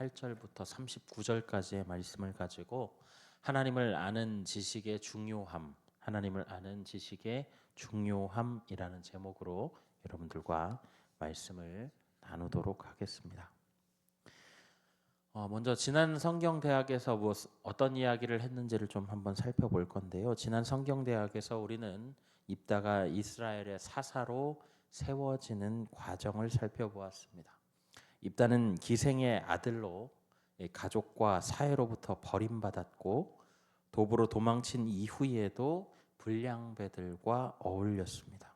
28절부터 39절까지의 말씀을 가지고 하나님을 아는 지식의 중요함, 하나님을 아는 지식의 중요함이라는 제목으로 여러분들과 말씀을 나누도록 하겠습니다. 먼저 지난 성경대학에서 어떤 이야기를 했는지를 좀 한번 살펴볼 건데요. 지난 성경대학에서 우리는 입다가 이스라엘의 사사로 세워지는 과정을 살펴보았습니다. 입다는 기생의 아들로 가족과 사회로부터 버림받았고 도부로 도망친 이후에도 불량배들과 어울렸습니다.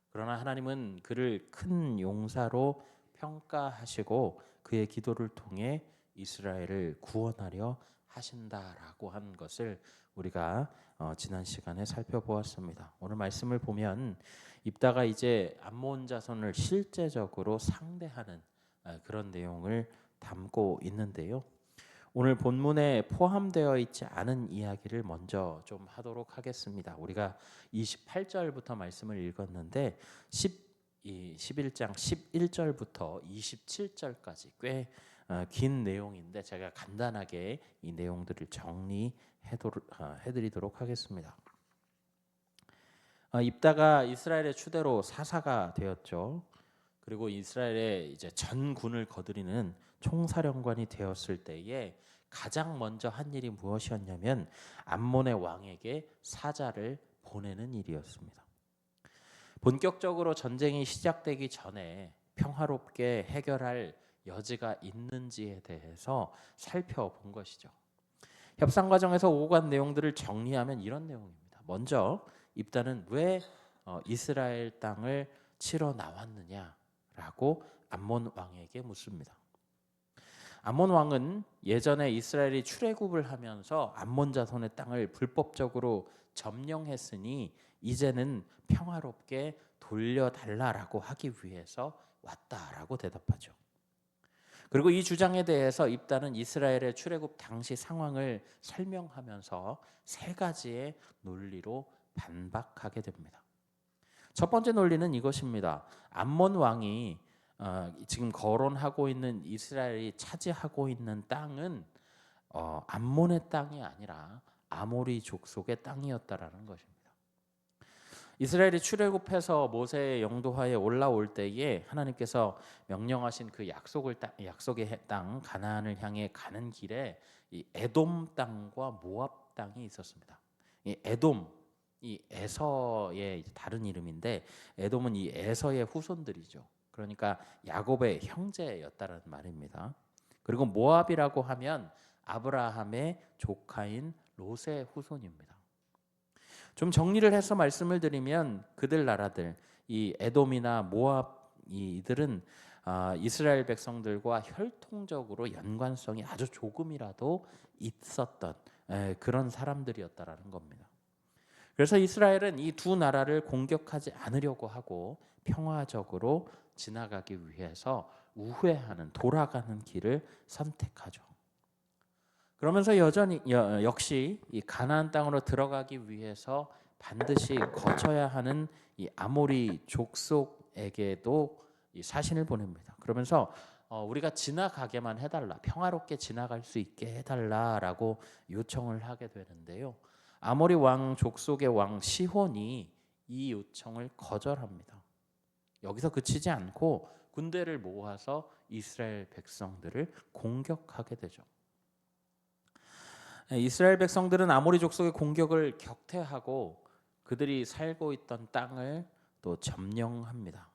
그러나 하나님은 그를 큰 용사로 평가하시고 그의 기도를 통해 이스라엘을 구원하려 하신다라고 한 것을 우리가 지난 시간에 살펴보았습니다. 오늘 말씀을 보면 입다가 이제 암몬 자손을 실제적으로 상대하는 그런 내용을 담고 있는데요. 오늘 본문에 포함되어 있지 않은 이야기를 먼저 좀 하도록 하겠습니다. 우리가 28절부터 말씀을 읽었는데 11장 11절부터 27절까지 꽤 긴 내용인데 제가 간단하게 이 내용들을 정리해드리도록 하겠습니다. 입다가 이스라엘의 추대로 사사가 되었죠. 그리고 이스라엘의 이제 전군을 거느리는 총사령관이 되었을 때에 가장 먼저 한 일이 무엇이었냐면 암몬의 왕에게 사자를 보내는 일이었습니다. 본격적으로 전쟁이 시작되기 전에 평화롭게 해결할 여지가 있는지에 대해서 살펴본 것이죠. 협상 과정에서 오고 간 내용들을 정리하면 이런 내용입니다. 먼저 입다는 왜 이스라엘 땅을 치러 나왔느냐라고 암몬 왕에게 묻습니다. 암몬 왕은 예전에 이스라엘이 출애굽을 하면서 암몬 자손의 땅을 불법적으로 점령했으니 이제는 평화롭게 돌려달라라고 하기 위해서 왔다라고 대답하죠. 그리고 이 주장에 대해서 입다는 이스라엘의 출애굽 당시 상황을 설명하면서 세 가지의 논리로 반박하게 됩니다. 첫 번째 논리는 이것입니다. 암몬 왕이 지금 거론하고 있는 이스라엘이 차지하고 있는 땅은 암몬의 땅이 아니라 아모리 족속의 땅이었다라는 것입니다. 이스라엘이 출애굽해서 모세의 영도하에 올라올 때에 하나님께서 명령하신 그 약속의 땅 가나안을 향해 가는 길에 이 에돔 땅과 모압 땅이 있었습니다. 이 에돔, 이 에서의 다른 이름인데 에돔은 이 에서의 후손들이죠. 그러니까 야곱의 형제였다는 말입니다. 그리고 모압이라고 하면 아브라함의 조카인 롯의 후손입니다. 좀 정리를 해서 말씀을 드리면 그들 나라들, 이 에돔이나 모압 이들은 이스라엘 백성들과 혈통적으로 연관성이 아주 조금이라도 있었던 그런 사람들이었다라는 겁니다. 그래서 이스라엘은 이 두 나라를 공격하지 않으려고 하고 평화적으로 지나가기 위해서 우회하는 돌아가는 길을 선택하죠. 그러면서 역시 이 가나안 땅으로 들어가기 위해서 반드시 거쳐야 하는 이 아모리 족속에게도 이 사신을 보냅니다. 그러면서 우리가 지나가게만 해달라, 평화롭게 지나갈 수 있게 해달라라고 요청을 하게 되는데요. 아모리 왕 족속의 왕 시혼이 이 요청을 거절합니다. 여기서 그치지 않고 군대를 모아서 이스라엘 백성들을 공격하게 되죠. 이스라엘 백성들은 아모리 족속의 공격을 격퇴하고 그들이 살고 있던 땅을 또 점령합니다.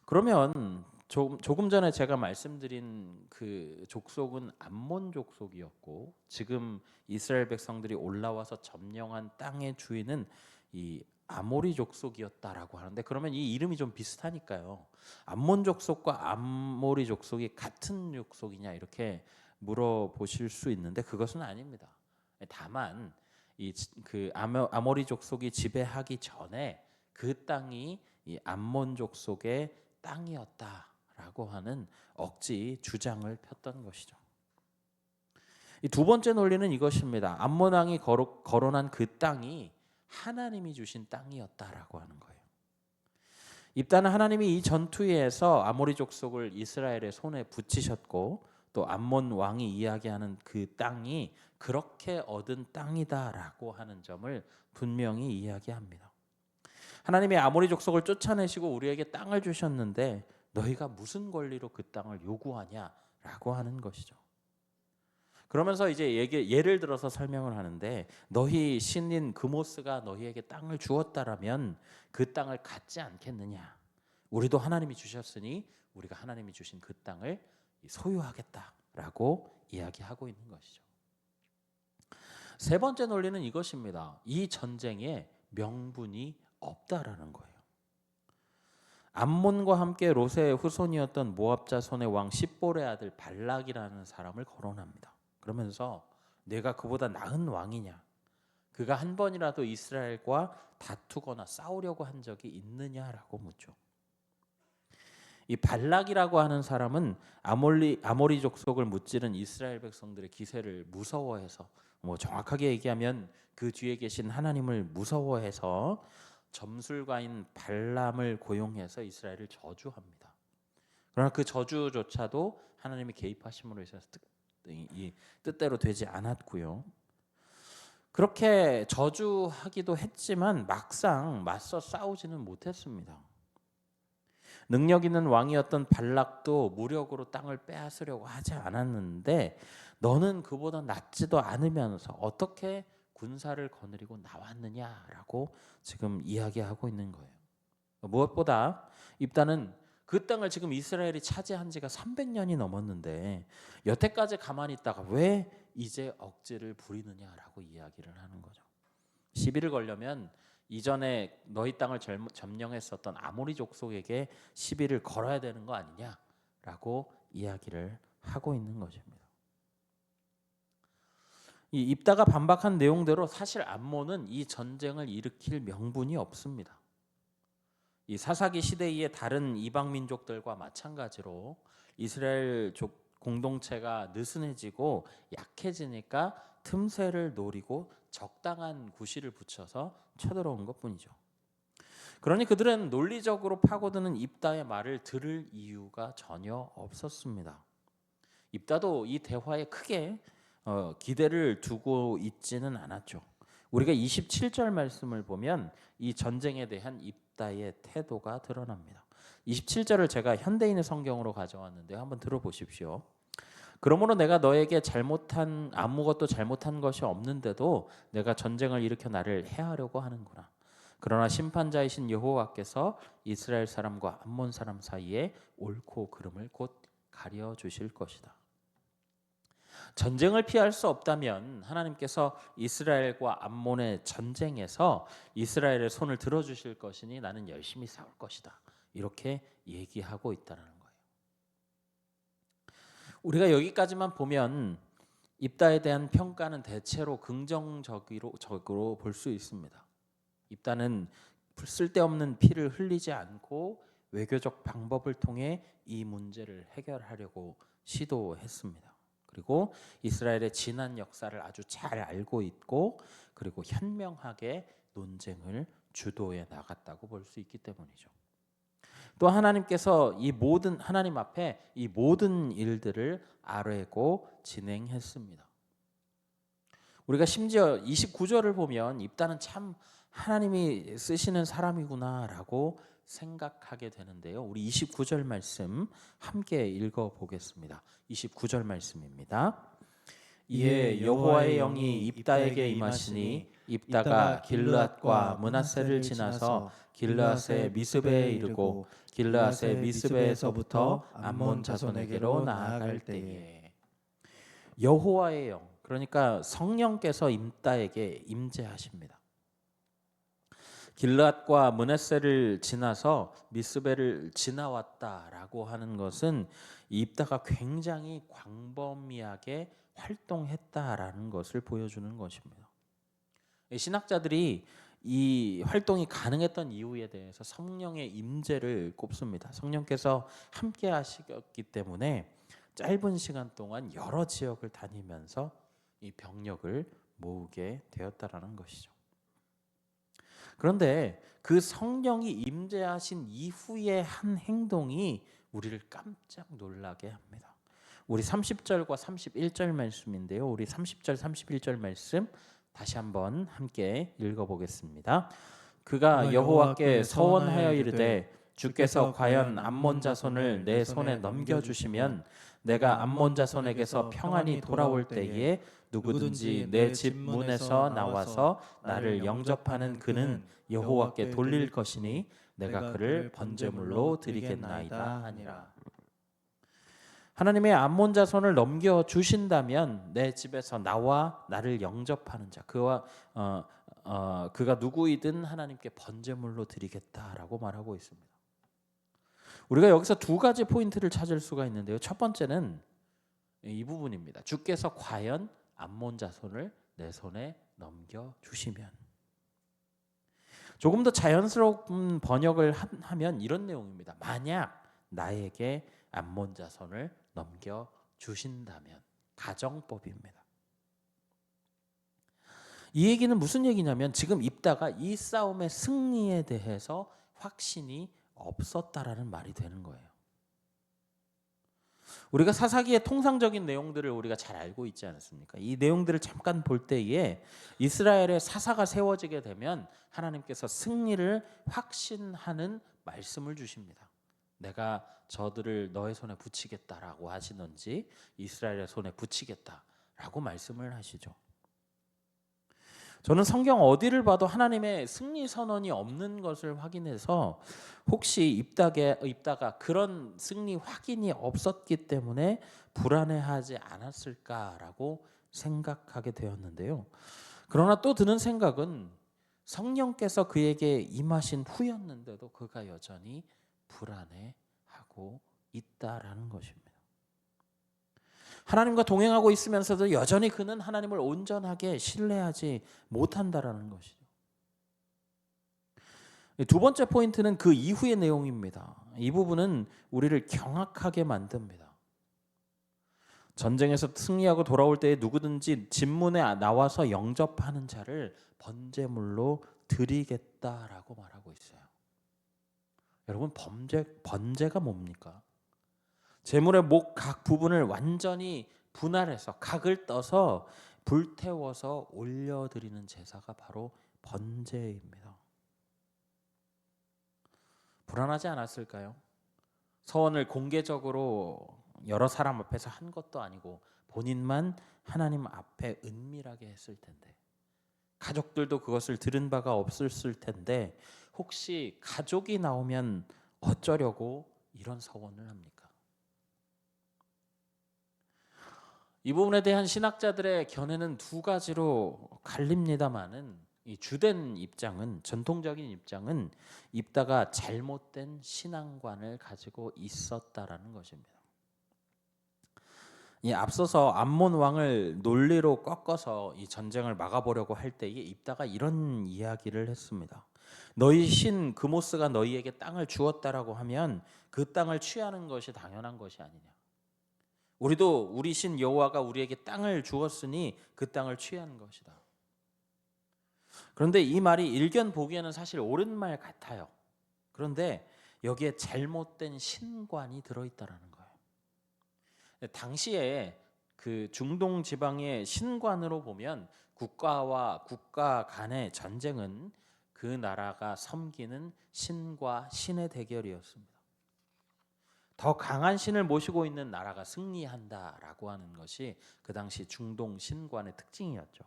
그러면 조금 전에 제가 말씀드린 그 족속은 암몬 족속이었고 지금 이스라엘 백성들이 올라와서 점령한 땅의 주인은 이 아모리 족속이었다라고 하는데 그러면 이 이름이 좀 비슷하니까요. 암몬 족속과 아모리 족속이 같은 족속이냐 이렇게 물어보실 수 있는데 그것은 아닙니다. 다만 그 아모리 족속이 지배하기 전에 그 땅이 이 암몬 족속의 땅이었다라고 하는 억지 주장을 폈던 것이죠. 이 두 번째 논리는 이것입니다. 암몬 왕이 거론한 그 땅이 하나님이 주신 땅이었다라고 하는 거예요. 입다는 하나님이 이 전투에서 아모리 족속을 이스라엘의 손에 붙이셨고 또 암몬 왕이 이야기하는 그 땅이 그렇게 얻은 땅이다라고 하는 점을 분명히 이야기합니다. 하나님이 아모리 족속을 쫓아내시고 우리에게 땅을 주셨는데 너희가 무슨 권리로 그 땅을 요구하냐라고 하는 것이죠. 그러면서 이제 예를 들어서 설명을 하는데 너희 신인 그모스가 너희에게 땅을 주었다라면 그 땅을 갖지 않겠느냐? 우리도 하나님이 주셨으니 우리가 하나님이 주신 그 땅을 소유하겠다라고 이야기하고 있는 것이죠. 세 번째 논리는 이것입니다. 이 전쟁에 명분이 없다라는 거예요. 암몬과 함께 롯의 후손이었던 모압 자손의 왕 십볼의 아들 발락이라는 사람을 거론합니다. 그러면서 내가 그보다 나은 왕이냐? 그가 한 번이라도 이스라엘과 다투거나 싸우려고 한 적이 있느냐라고 묻죠. 이 발락이라고 하는 사람은 아모리 족속을 무찌른 이스라엘 백성들의 기세를 무서워해서 정확하게 얘기하면 그 뒤에 계신 하나님을 무서워해서 점술가인 발람을 고용해서 이스라엘을 저주합니다. 그러나 그 저주조차도 하나님이 개입하심으로 해서 이 뜻대로 되지 않았고요. 그렇게 저주하기도 했지만 막상 맞서 싸우지는 못했습니다. 능력 있는 왕이었던 발락도 무력으로 땅을 빼앗으려고 하지 않았는데 너는 그보다 낫지도 않으면서 어떻게 군사를 거느리고 나왔느냐라고 지금 이야기하고 있는 거예요. 무엇보다 입다는 그 땅을 지금 이스라엘이 차지한 지가 300년이 넘었는데 여태까지 가만히 있다가 왜 이제 억지를 부리느냐라고 이야기를 하는 거죠. 시비를 걸려면 이전에 너희 땅을 점령했었던 아모리 족속에게 시비를 걸어야 되는 거 아니냐라고 이야기를 하고 있는 것입니다. 이 입다가 반박한 내용대로 사실 암몬은 이 전쟁을 일으킬 명분이 없습니다. 이 사사기 시대의 다른 이방 민족들과 마찬가지로 이스라엘 공동체가 느슨해지고 약해지니까 틈새를 노리고 적당한 구실을 붙여서 쳐들어온 것뿐이죠. 그러니 그들은 논리적으로 파고드는 입다의 말을 들을 이유가 전혀 없었습니다. 입다도 이 대화에 크게 기대를 두고 있지는 않았죠. 우리가 27절 말씀을 보면 이 전쟁에 대한 입다의 태도가 드러납니다. 27절을 제가 현대인의 성경으로 가져왔는데 한번 들어보십시오. 그러므로 내가 너에게 아무것도 잘못한 것이 없는데도 내가 전쟁을 일으켜 나를 해하려고 하는구나. 그러나 심판자이신 여호와께서 이스라엘 사람과 암몬 사람 사이에 옳고 그름을 곧 가려 주실 것이다. 전쟁을 피할 수 없다면 하나님께서 이스라엘과 암몬의 전쟁에서 이스라엘의 손을 들어주실 것이니 나는 열심히 싸울 것이다. 이렇게 얘기하고 있다는 거예요. 우리가 여기까지만 보면 입다에 대한 평가는 대체로 긍정적으로 볼 수 있습니다. 입다는 쓸데없는 피를 흘리지 않고 외교적 방법을 통해 이 문제를 해결하려고 시도했습니다. 그리고 이스라엘의 지난 역사를 아주 잘 알고 있고 그리고 현명하게 논쟁을 주도해 나갔다고 볼 수 있기 때문이죠. 또 하나님께서 하나님 앞에 이 모든 일들을 아뢰고 진행했습니다. 우리가 심지어 29절을 보면 입다는 참 하나님이 쓰시는 사람이구나라고 생각하게 되는데요. 우리 29절 말씀 함께 읽어보겠습니다. 29절 말씀입니다. 이에 여호와의 영이 입다에게 임하시니 입다가 길르앗과 므낫세를 지나서 길르앗의 미스베에 이르고 길르앗의 미스베에서부터 암몬 자손에게로 나아갈 때에 여호와의 영, 그러니까 성령께서 입다에게 임재하십니다. 길르앗과 므낫세를 지나서 미스베를 지나왔다라고 하는 것은 입다가 굉장히 광범위하게 활동했다라는 것을 보여주는 것입니다. 신학자들이 이 활동이 가능했던 이유에 대해서 성령의 임재를 꼽습니다. 성령께서 함께 하셨기 때문에 짧은 시간 동안 여러 지역을 다니면서 이 병력을 모으게 되었다라는 것이죠. 그런데 그 성령이 임재하신 이후의 한 행동이 우리를 깜짝 놀라게 합니다. 우리 30절과 31절 말씀인데요. 우리 30절 31절 말씀 다시 한번 함께 읽어보겠습니다. 그가 여호와께 서원하여 이르되 주께서 과연 암몬 자손을 내 손에 넘겨주시면 내가 암몬 자손에게서 평안히 돌아올 때에 누구든지 내 집 문에서 나와서 나를 영접하는 그는 여호와께 돌릴 것이니 내가 그를 번제물로 드리겠나이다 하니라. 하나님의 암몬 자손을 넘겨 주신다면 내 집에서 나와 나를 영접하는 자 그가 누구이든 하나님께 번제물로 드리겠다라고 말하고 있습니다. 우리가 여기서 두 가지 포인트를 찾을 수가 있는데요. 첫 번째는 이 부분입니다. 주께서 과연 암몬 자손을 내 손에 넘겨 주시면. 조금 더 자연스러운 번역을 하면 이런 내용입니다. 만약 나에게 암몬 자손을 넘겨 주신다면. 가정법입니다. 이 얘기는 무슨 얘기냐면 지금 입다가 이 싸움의 승리에 대해서 확신이 없었다라는 말이 되는 거예요. 우리가 사사기의 통상적인 내용들을 우리가 잘 알고 있지 않습니까? 이 내용들을 잠깐 볼 때에 이스라엘의 사사가 세워지게 되면 하나님께서 승리를 확신하는 말씀을 주십니다. 내가 저들을 너의 손에 붙이겠다라고 하시든지 이스라엘의 손에 붙이겠다라고 말씀을 하시죠. 저는 성경 어디를 봐도 하나님의 승리 선언이 없는 것을 확인해서 혹시 입다가 그런 승리 확인이 없었기 때문에 불안해하지 않았을까라고 생각하게 되었는데요. 그러나 또 드는 생각은 성령께서 그에게 임하신 후였는데도 그가 여전히 불안해하고 있다라는 것입니다. 하나님과 동행하고 있으면서도 여전히 그는 하나님을 온전하게 신뢰하지 못한다라는 것이죠. 두 번째 포인트는 그 이후의 내용입니다. 이 부분은 우리를 경악하게 만듭니다. 전쟁에서 승리하고 돌아올 때에 누구든지 집 문에 나와서 영접하는 자를 번제물로 드리겠다라고 말하고 있어요. 여러분, 번제가 뭡니까? 제물의 목 각 부분을 완전히 분할해서 각을 떠서 불태워서 올려드리는 제사가 바로 번제입니다. 불안하지 않았을까요? 서원을 공개적으로 여러 사람 앞에서 한 것도 아니고 본인만 하나님 앞에 은밀하게 했을 텐데, 가족들도 그것을 들은 바가 없었을 텐데 혹시 가족이 나오면 어쩌려고 이런 서원을 합니까? 이 부분에 대한 신학자들의 견해는 두 가지로 갈립니다마는 이 주된 입장은, 전통적인 입장은 입다가 잘못된 신앙관을 가지고 있었다라는 것입니다. 이 앞서서 암몬 왕을 논리로 꺾어서 이 전쟁을 막아보려고 할 때에 입다가 이런 이야기를 했습니다. 너희 신 그모스가 너희에게 땅을 주었다라고 하면 그 땅을 취하는 것이 당연한 것이 아니냐. 우리도 우리 신 여호와가 우리에게 땅을 주었으니 그 땅을 취하는 것이다. 그런데 이 말이 일견 보기에는 사실 옳은 말 같아요. 그런데 여기에 잘못된 신관이 들어있다라는 거예요. 당시에 그 중동 지방의 신관으로 보면 국가와 국가 간의 전쟁은 그 나라가 섬기는 신과 신의 대결이었습니다. 더 강한 신을 모시고 있는 나라가 승리한다라고 하는 것이 그 당시 중동 신관의 특징이었죠.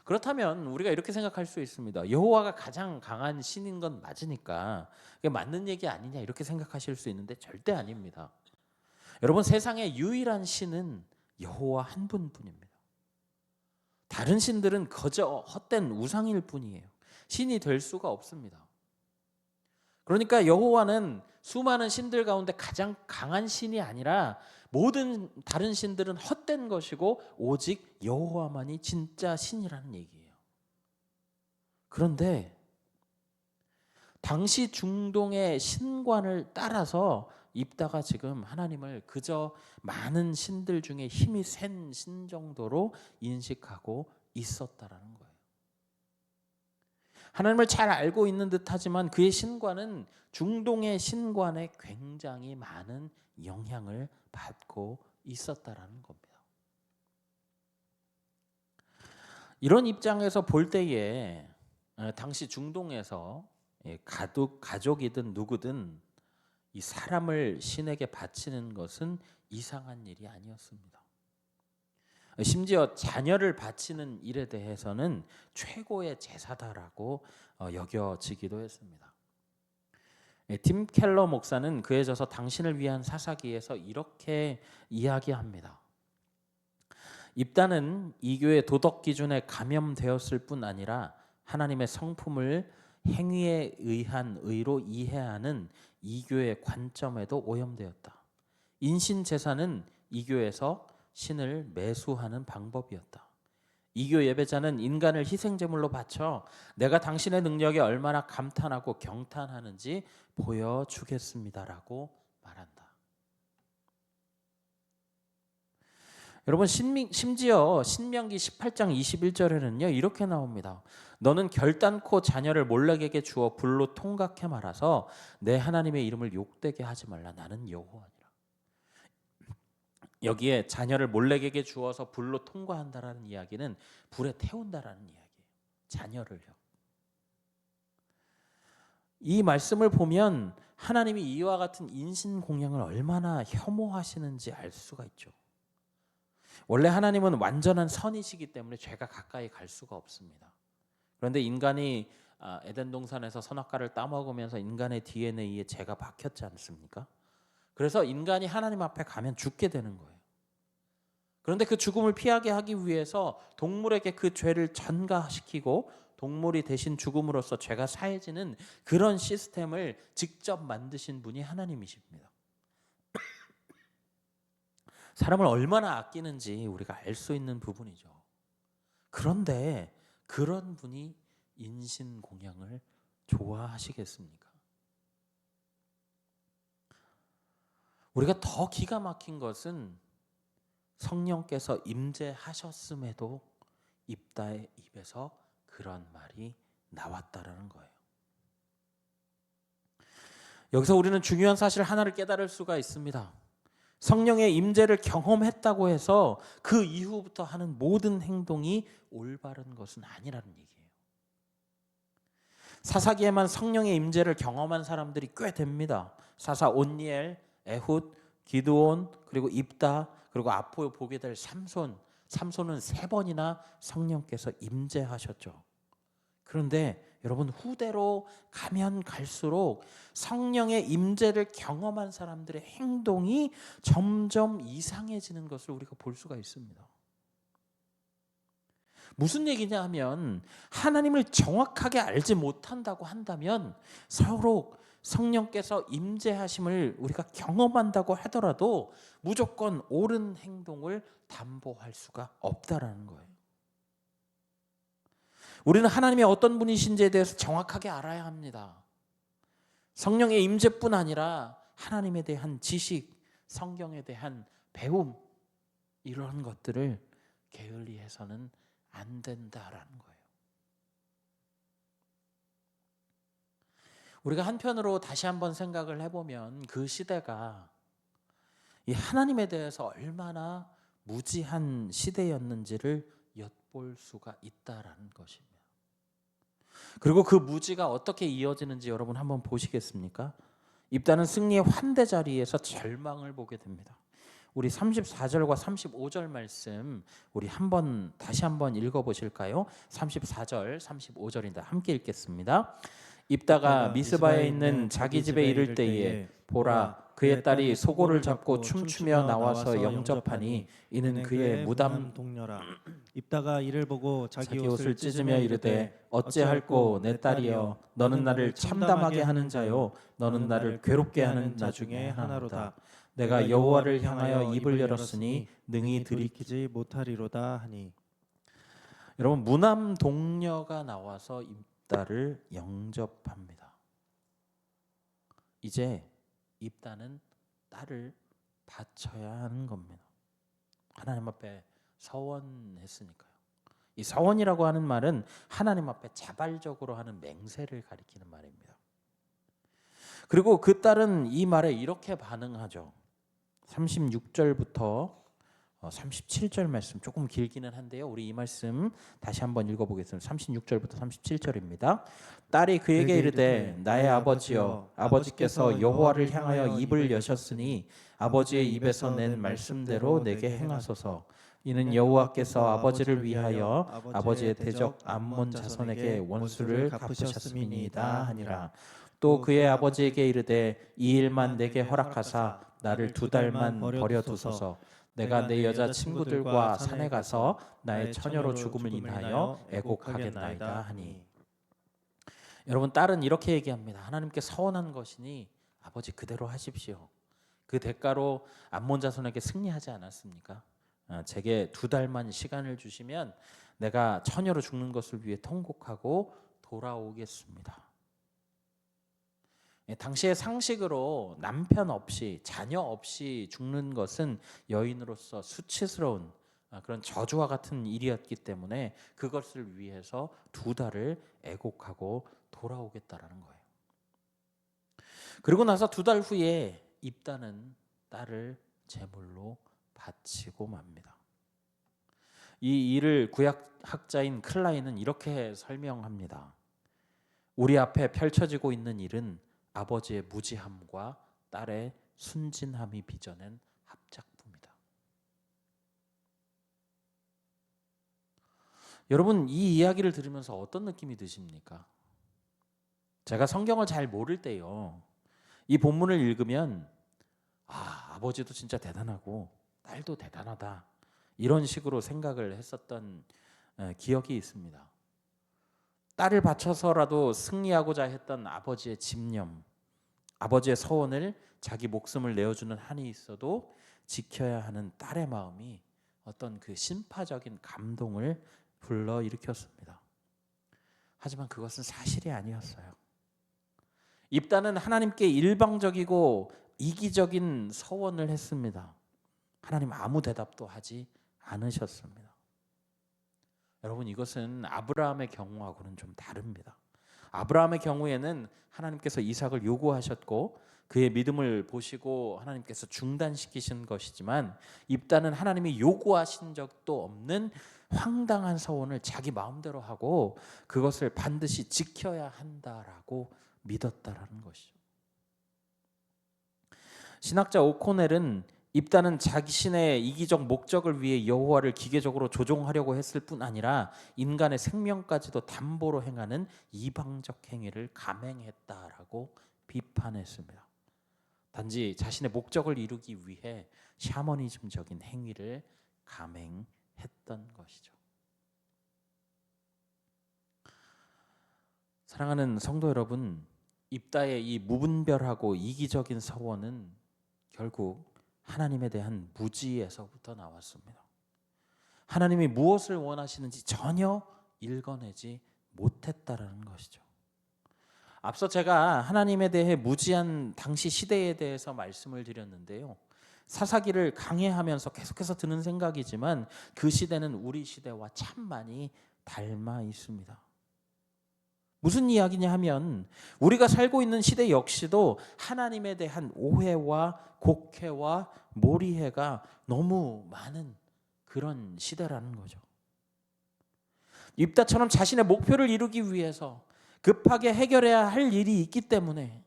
그렇다면 우리가 이렇게 생각할 수 있습니다. 여호와가 가장 강한 신인 건 맞으니까 그게 맞는 얘기 아니냐 이렇게 생각하실 수 있는데 절대 아닙니다. 여러분, 세상의 유일한 신은 여호와 한 분뿐입니다. 다른 신들은 거저 헛된 우상일 뿐이에요. 신이 될 수가 없습니다. 그러니까 여호와는 수많은 신들 가운데 가장 강한 신이 아니라 모든 다른 신들은 헛된 것이고 오직 여호와만이 진짜 신이라는 얘기예요. 그런데 당시 중동의 신관을 따라서 입다가 지금 하나님을 그저 많은 신들 중에 힘이 센 신 정도로 인식하고 있었다라는 거예요. 하나님을 잘 알고 있는 듯하지만 그의 신관은 중동의 신관에 굉장히 많은 영향을 받고 있었다라는 겁니다. 이런 입장에서 볼 때에 당시 중동에서 가족이든 누구든 이 사람을 신에게 바치는 것은 이상한 일이 아니었습니다. 심지어 자녀를 바치는 일에 대해서는 최고의 제사다라고 여겨지기도 했습니다. 팀 켈러 목사는 그에 져서 당신을 위한 사사기에서 이렇게 이야기합니다. 입단은 이교의 도덕 기준에 감염되었을 뿐 아니라 하나님의 성품을 행위에 의한 의로 이해하는 이교의 관점에도 오염되었다. 인신 제사는 이교에서 신을 매수하는 방법이었다. 이교 예배자는 인간을 희생제물로 바쳐 내가 당신의 능력에 얼마나 감탄하고 경탄하는지 보여주겠습니다라고 말한다. 여러분 심지어 신명기 18장 21절에는요 이렇게 나옵니다. 너는 결단코 자녀를 몰렉에게 주어 불로 통각해 말아서 내 하나님의 이름을 욕되게 하지 말라. 나는 여호와니라. 여기에 자녀를 몰렉에게 주어서 불로 통과한다라는 이야기는 불에 태운다라는 이야기예요. 자녀를요. 이 말씀을 보면 하나님이 이와 같은 인신공양을 얼마나 혐오하시는지 알 수가 있죠. 원래 하나님은 완전한 선이시기 때문에 죄가 가까이 갈 수가 없습니다. 그런데 인간이 에덴 동산에서 선악과를 따먹으면서 인간의 DNA에 죄가 박혔지 않습니까? 그래서 인간이 하나님 앞에 가면 죽게 되는 거예요. 그런데 그 죽음을 피하게 하기 위해서 동물에게 그 죄를 전가시키고 동물이 대신 죽음으로써 죄가 사해지는 그런 시스템을 직접 만드신 분이 하나님이십니다. 사람을 얼마나 아끼는지 우리가 알 수 있는 부분이죠. 그런데 그런 분이 인신공양을 좋아하시겠습니까? 우리가 더 기가 막힌 것은 성령께서 임재하셨음에도 입다의 입에서 그런 말이 나왔다라는 거예요. 여기서 우리는 중요한 사실 하나를 깨달을 수가 있습니다. 성령의 임재를 경험했다고 해서 그 이후부터 하는 모든 행동이 올바른 것은 아니라는 얘기예요. 사사기에만 성령의 임재를 경험한 사람들이 꽤 됩니다. 사사 온니엘, 에훗, 기드온, 그리고 입다, 그리고 앞으로 보게 될 삼손은 3번이나 성령께서 임재하셨죠. 그런데 여러분 후대로 가면 갈수록 성령의 임재를 경험한 사람들의 행동이 점점 이상해지는 것을 우리가 볼 수가 있습니다. 무슨 얘기냐 하면 하나님을 정확하게 알지 못한다고 한다면 서로 성령께서 임재하심을 우리가 경험한다고 하더라도 무조건 옳은 행동을 담보할 수가 없다라는 거예요. 우리는 하나님이 어떤 분이신지에 대해서 정확하게 알아야 합니다. 성령의 임재뿐 아니라 하나님에 대한 지식, 성경에 대한 배움 이러한 것들을 게을리해서는 안 된다라는 거예요. 우리가 한편으로 다시 한번 생각을 해보면 그 시대가 이 하나님에 대해서 얼마나 무지한 시대였는지를 엿볼 수가 있다라는 것입니다. 그리고 그 무지가 어떻게 이어지는지 여러분 한번 보시겠습니까? 입다는 승리의 환대 자리에서 절망을 보게 됩니다. 우리 34절과 35절 말씀 우리 다시 한번 읽어보실까요? 34절, 35절인데 함께 읽겠습니다. 입다가 미스바에 있는 자기 집에 이를 때에 보라 그의 딸이 소고를 잡고 춤추며 나와서 영접하니 이는 그의 무담 동료라. 입다가 이를 보고 자기 옷을 찢으며 이르되 어찌할꼬 내 딸이여 너는 나를 참담하게 하는 자요 너는 나를 괴롭게 하는 자 중에 하나로다. 내가 여호와를 향하여 입을 열었으니 능히 들이키지 못하리로다 하니. 여러분 무남 동녀가 나와서 입다를 영접합니다. 이제 입다는 딸을 바쳐야 하는 겁니다. 하나님 앞에 서원했으니까요. 이 서원이라고 하는 말은 하나님 앞에 자발적으로 하는 맹세를 가리키는 말입니다. 그리고 그 딸은 이 말에 이렇게 반응하죠. 36절부터 37절 말씀 조금 길기는 한데요. 우리 이 말씀 다시 한번 읽어보겠습니다. 36절부터 37절입니다. 딸이 그에게 이르되 나의 아버지여 아버지께서 여호와를 향하여 입을 여셨으니 아버지의 입에서 낸 말씀대로 내게 행하소서. 이는 여호와께서 아버지를 위하여 아버지의 대적 암몬 자손에게 원수를 갚으셨음이니이다 하니라. 또 그의 아버지에게 이르되 이 일만 내게 허락하사 나를 2달만 버려두소서. 내가 내 여자 친구들과 산에 가서 나의 처녀로 죽음을 인하여 애곡하겠나이다 하니. 여러분, 딸은 이렇게 얘기합니다. 하나님께 서원한 것이니 아버지 그대로 하십시오. 그 대가로 암몬 자손에게 승리하지 않았습니까? 제게 2달만 시간을 주시면 내가 처녀로 죽는 것을 위해 통곡하고 돌아오겠습니다. 당시의 상식으로 남편 없이 자녀 없이 죽는 것은 여인으로서 수치스러운 그런 저주와 같은 일이었기 때문에 그것을 위해서 2달을 애곡하고 돌아오겠다라는 거예요. 그리고 나서 2달 후에 입다는 딸을 제물로 바치고 맙니다. 이 일을 구약학자인 클라인은 이렇게 설명합니다. 우리 앞에 펼쳐지고 있는 일은 아버지의 무지함과 딸의 순진함이 빚어낸 합작품이다. 여러분, 이 이야기를 들으면서 어떤 느낌이 드십니까? 제가 성경을 잘 모를 때요, 이 본문을 읽으면 아버지도 진짜 대단하고 딸도 대단하다 이런 식으로 생각을 했었던 기억이 있습니다. 딸을 바쳐서라도 승리하고자 했던 아버지의 집념, 아버지의 서원을 자기 목숨을 내어주는 한이 있어도 지켜야 하는 딸의 마음이 어떤 그 신파적인 감동을 불러일으켰습니다. 하지만 그것은 사실이 아니었어요. 입다는 하나님께 일방적이고 이기적인 서원을 했습니다. 하나님 아무 대답도 하지 않으셨습니다. 여러분, 이것은 아브라함의 경우하고는 좀 다릅니다. 아브라함의 경우에는 하나님께서 이삭을 요구하셨고 그의 믿음을 보시고 하나님께서 중단시키신 것이지만, 입다는 하나님이 요구하신 적도 없는 황당한 서원을 자기 마음대로 하고 그것을 반드시 지켜야 한다라고 믿었다라는 것이죠. 신학자 오코넬은 입다는 자신의 이기적 목적을 위해 여호와를 기계적으로 조종하려고 했을 뿐 아니라 인간의 생명까지도 담보로 행하는 이방적 행위를 감행했다라고 비판했습니다. 단지 자신의 목적을 이루기 위해 샤머니즘적인 행위를 감행했던 것이죠. 사랑하는 성도 여러분, 입다의 이 무분별하고 이기적인 서원은 결국 하나님에 대한 무지에서부터 나왔습니다. 하나님이 무엇을 원하시는지 전혀 읽어내지 못했다라는 것이죠. 앞서 제가 하나님에 대해 무지한 당시 시대에 대해서 말씀을 드렸는데요, 사사기를 강해하면서 계속해서 드는 생각이지만 그 시대는 우리 시대와 참 많이 닮아 있습니다. 무슨 이야기냐 하면 우리가 살고 있는 시대 역시도 하나님에 대한 오해와 곡해와 몰이해가 너무 많은 그런 시대라는 거죠. 입다처럼 자신의 목표를 이루기 위해서 급하게 해결해야 할 일이 있기 때문에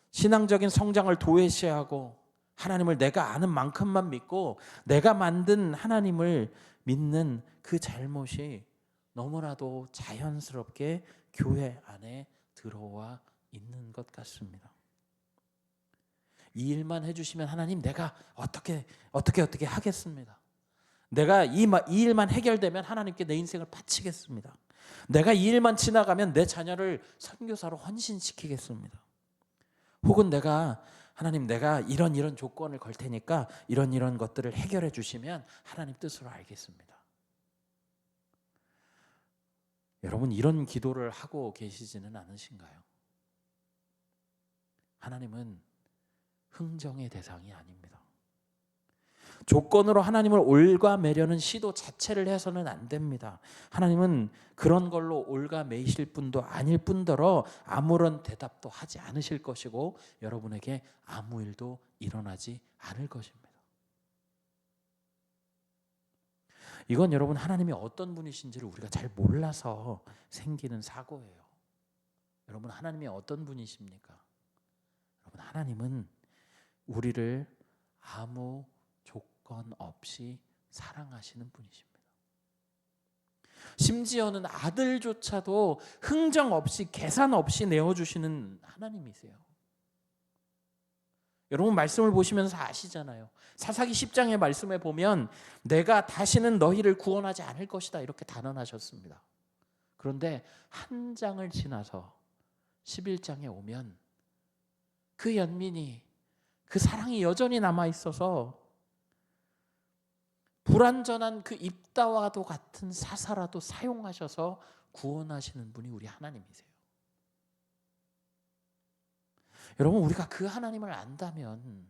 신앙적인 성장을 도외시하고 하나님을 내가 아는 만큼만 믿고 내가 만든 하나님을 믿는 그 잘못이 너무나도 자연스럽게 교회 안에 들어와 있는 것 같습니다. 이 일만 해주시면 하나님 내가 어떻게 하겠습니다. 내가 이 일만 해결되면 하나님께 내 인생을 바치겠습니다. 내가 이 일만 지나가면 내 자녀를 선교사로 헌신시키겠습니다. 혹은 하나님 내가 이런 조건을 걸 테니까 이런 것들을 해결해 주시면 하나님 뜻으로 알겠습니다. 여러분, 이런 기도를 하고 계시지는 않으신가요? 하나님은 흥정의 대상이 아닙니다. 조건으로 하나님을 올가매려는 시도 자체를 해서는 안 됩니다. 하나님은 그런 걸로 올가매실 분도 아닐 뿐더러 아무런 대답도 하지 않으실 것이고 여러분에게 아무 일도 일어나지 않을 것입니다. 이건 여러분 하나님이 어떤 분이신지를 우리가 잘 몰라서 생기는 사고예요. 여러분 하나님이 어떤 분이십니까? 여러분 하나님은 우리를 아무 조건 없이 사랑하시는 분이십니다. 심지어는 아들조차도 흥정 없이 계산 없이 내어주시는 하나님이세요. 여러분 말씀을 보시면서 아시잖아요. 사사기 10장의 말씀에 보면 내가 다시는 너희를 구원하지 않을 것이다 이렇게 단언하셨습니다. 그런데 한 장을 지나서 11장에 오면 그 연민이 그 사랑이 여전히 남아있어서 불완전한 그 입다와도 같은 사사라도 사용하셔서 구원하시는 분이 우리 하나님이세요. 여러분 우리가 그 하나님을 안다면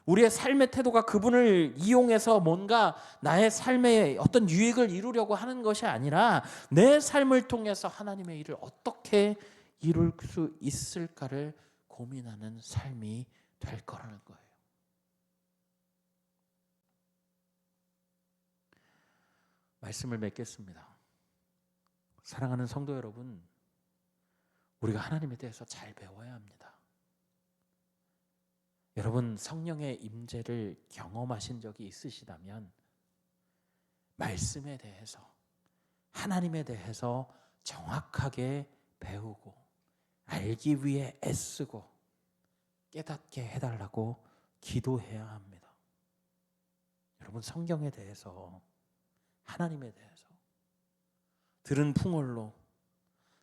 우리의 삶의 태도가 그분을 이용해서 뭔가 나의 삶에 어떤 유익을 이루려고 하는 것이 아니라 내 삶을 통해서 하나님의 일을 어떻게 이룰 수 있을까를 고민하는 삶이 될 거라는 거예요. 말씀을 맺겠습니다. 사랑하는 성도 여러분, 우리가 하나님에 대해서 잘 배워야 합니다. 여러분 성령의 임재를 경험하신 적이 있으시다면 말씀에 대해서 하나님에 대해서 정확하게 배우고 알기 위해 애쓰고 깨닫게 해달라고 기도해야 합니다. 여러분 성경에 대해서 하나님에 대해서 들은 풍월로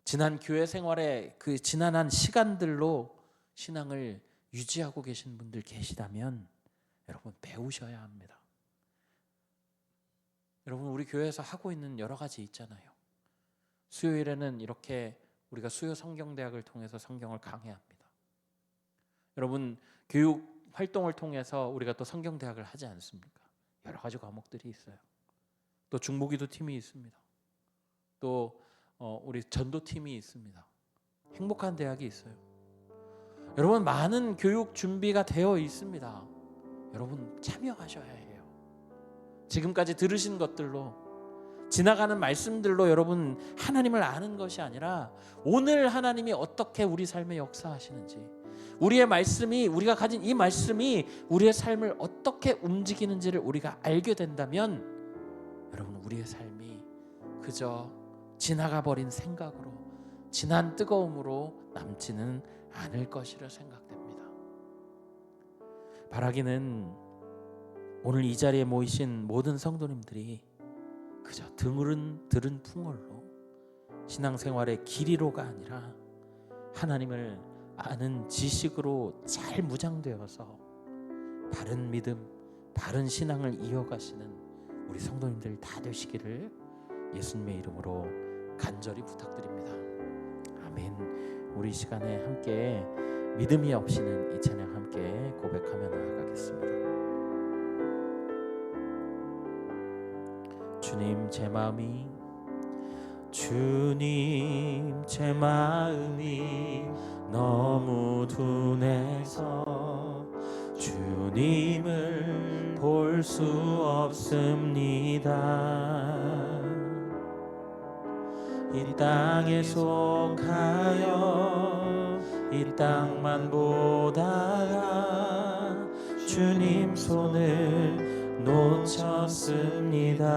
지난 교회 생활의 그 지난한 시간들로 신앙을 유지하고 계신 분들 계시다면 여러분 배우셔야 합니다. 여러분 우리 교회에서 하고 있는 여러 가지 있잖아요. 수요일에는 이렇게 우리가 수요 성경대학을 통해서 성경을 강해합니다. 여러분 교육 활동을 통해서 우리가 또 성경대학을 하지 않습니까? 여러 가지 과목들이 있어요. 또 중보기도 팀이 있습니다. 또 우리 전도팀이 있습니다. 행복한 대학이 있어요. 여러분 많은 교육 준비가 되어 있습니다. 여러분 참여하셔야 해요. 지금까지 들으신 것들로 지나가는 말씀들로 여러분 하나님을 아는 것이 아니라 오늘 하나님이 어떻게 우리 삶에 역사하시는지 우리의 말씀이 우리가 가진 이 말씀이 우리의 삶을 어떻게 움직이는지를 우리가 알게 된다면 여러분 우리의 삶이 그저 지나가 버린 생각으로 지난 뜨거움으로 남지는 않을 것이라 생각됩니다. 바라기는 오늘 이 자리에 모이신 모든 성도님들이 그저 들은 풍월로 신앙생활의 길이로가 아니라 하나님을 아는 지식으로 잘 무장되어서 바른 믿음, 바른 신앙을 이어가시는 우리 성도님들 다 되시기를 예수님의 이름으로 간절히 부탁드립니다. 아멘. 우리 시간에 함께 믿음이 없이는 이 찬양 함께 고백하며 나아가겠습니다. 주님 제 마음이 너무 둔해서 주님을 볼 수 없습니다. 이 땅에 속하여 이 땅만 보다가 주님 손을 놓쳤습니다.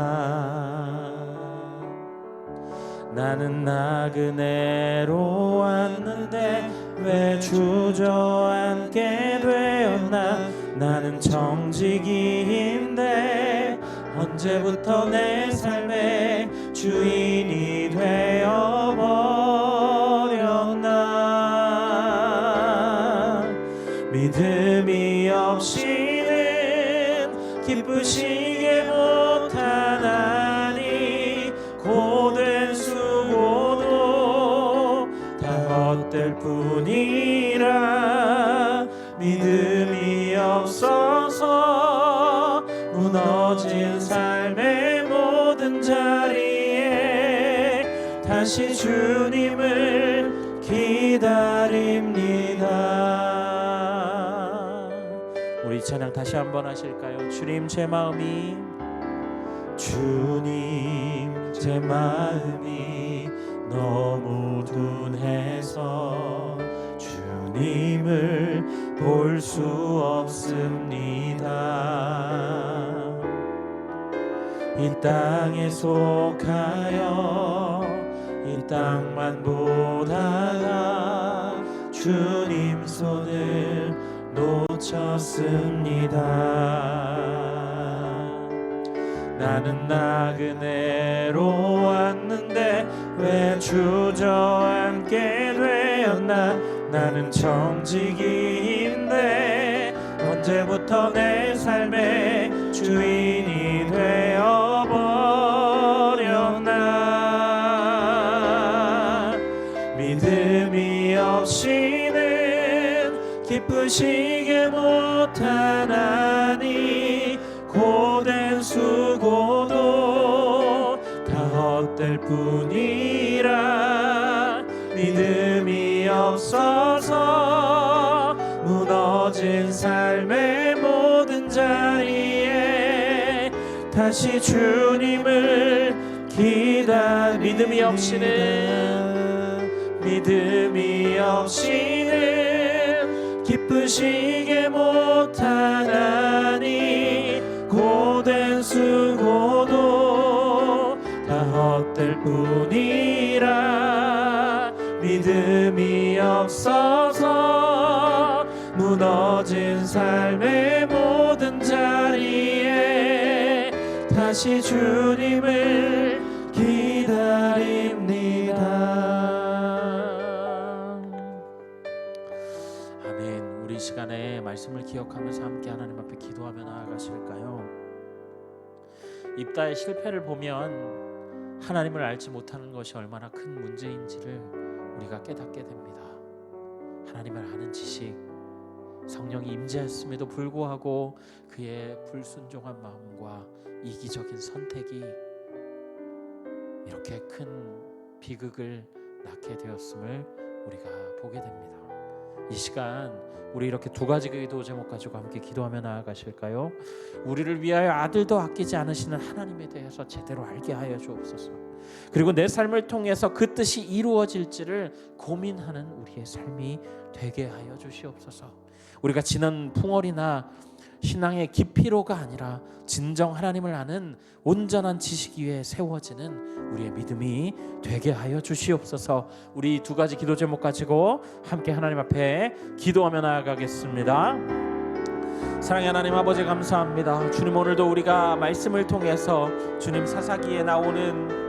나는 나그네로 왔는데 왜 주저앉게 되었나. 나는 정직인데 언제부터 내 삶의 주인이 되어버렸나. 믿음이 없이는 기쁘시게 못하나니 고된 수고도 다 헛될 뿐이라. 믿음이 없어서 무너진 삶의 모든 자리에 다시 주님을 기다립니다. 우리 찬양 다시 한번 하실까요? 주님 제 마음이 너무 둔해서 주님을 볼 수 없습니다. 이 땅에 속하여 이 땅만 보다가 주님 손을 놓쳤습니다. 나는 나그네로 왔는데 왜 주저앉게 되었나. 나는 청지기인데 언제부터 내 삶의 주인이 되어버렸나. 믿음이 없이는 기쁘시게 못하나니 고된 수고도 다 헛될 뿐이라. 믿음이 없어서 무너진 삶의 모든 자리에 다시 주님을 믿음이 없이는 기쁘시게 못하나니 고된 수고도 다 헛될 뿐이라. 믿음이 없어서 무너진 삶의 모든 자리에 다시 주님을 기다립니다. 아멘. 우리 시간에 말씀을 기억하면서 함께 하나님 앞에 기도하며 나아가실까요? 입다의 실패를 보면 하나님을 알지 못하는 것이 얼마나 큰 문제인지를 우리가 깨닫게 됩니다. 하나님을 아는 지식, 성령이 임재했음에도 불구하고 그의 불순종한 마음과 이기적인 선택이 이렇게 큰 비극을 낳게 되었음을 우리가 보게 됩니다. 이 시간 우리 이렇게 두 가지 기도 제목 가지고 함께 기도하며 나아가실까요? 우리를 위하여 아들도 아끼지 않으시는 하나님에 대해서 제대로 알게 하여 주옵소서. 그리고 내 삶을 통해서 그 뜻이 이루어질지를 고민하는 우리의 삶이 되게 하여 주시옵소서. 우리가 지난 풍월이나 신앙의 깊이로가 아니라 진정 하나님을 아는 온전한 지식 위에 세워지는 우리의 믿음이 되게 하여 주시옵소서. 우리 두 가지 기도 제목 가지고 함께 하나님 앞에 기도하며 나아가겠습니다. 사랑의 하나님 아버지 감사합니다. 주님, 오늘도 우리가 말씀을 통해서 주님 사사기에 나오는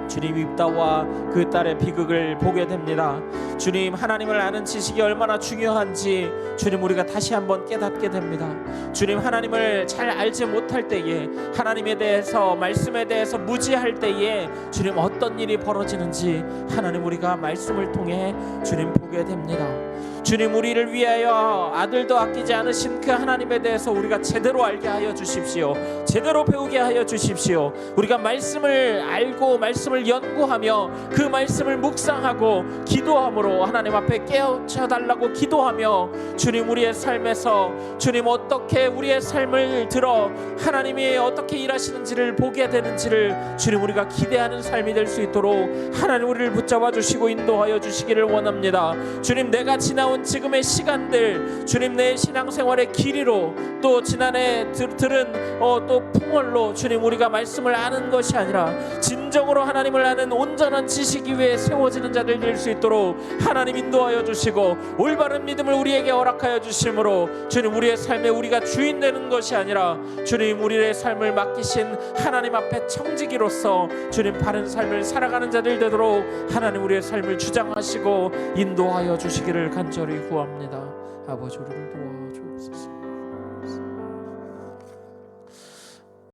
주님 입다와 그 딸의 비극을 보게 됩니다. 주님, 하나님을 아는 지식이 얼마나 중요한지 주님 우리가 다시 한번 깨닫게 됩니다. 주님, 하나님을 잘 알지 못할 때에, 하나님에 대해서, 말씀에 대해서 무지할 때에 주님 어떤 일이 벌어지는지 하나님 우리가 말씀을 통해 주님 보게 됩니다. 주님, 우리를 위하여 아들도 아끼지 않으신 그 하나님에 대해서 우리가 제대로 알게 하여 주십시오. 제대로 배우게 하여 주십시오. 우리가 말씀을 알고 말씀을 연구하며 그 말씀을 묵상하고 기도함으로 하나님 앞에 깨우쳐 달라고 기도하며 주님, 우리의 삶에서 주님 어떻게 우리의 삶을 들어 하나님이 어떻게 일하시는지를 보게 되는지를 주님 우리가 기대하는 삶이 될 수 있도록 하나님 우리를 붙잡아 주시고 인도하여 주시기를 원합니다. 주님, 내가 지나온 지금의 시간들 주님 내 신앙생활의 길이로 또 지난해 들은 또 풍월로 주님 우리가 말씀을 아는 것이 아니라 진정으로 하나님을 아는 온전한 지식 위에 세워지는 자들 될 수 있도록 하나님 인도하여 주시고 올바른 믿음을 우리에게 허락하여 주심으로 주님 우리의 삶에 우리가 주인 되는 것이 아니라 주님 우리의 삶을 맡기신 하나님 앞에 청지기로서 주님 바른 삶을 살아가는 자들 되도록 하나님 우리의 삶을 주장하시고 인도하여 주시기를 간절히 구합니다. 아버지, 우리를 도와주옵소서.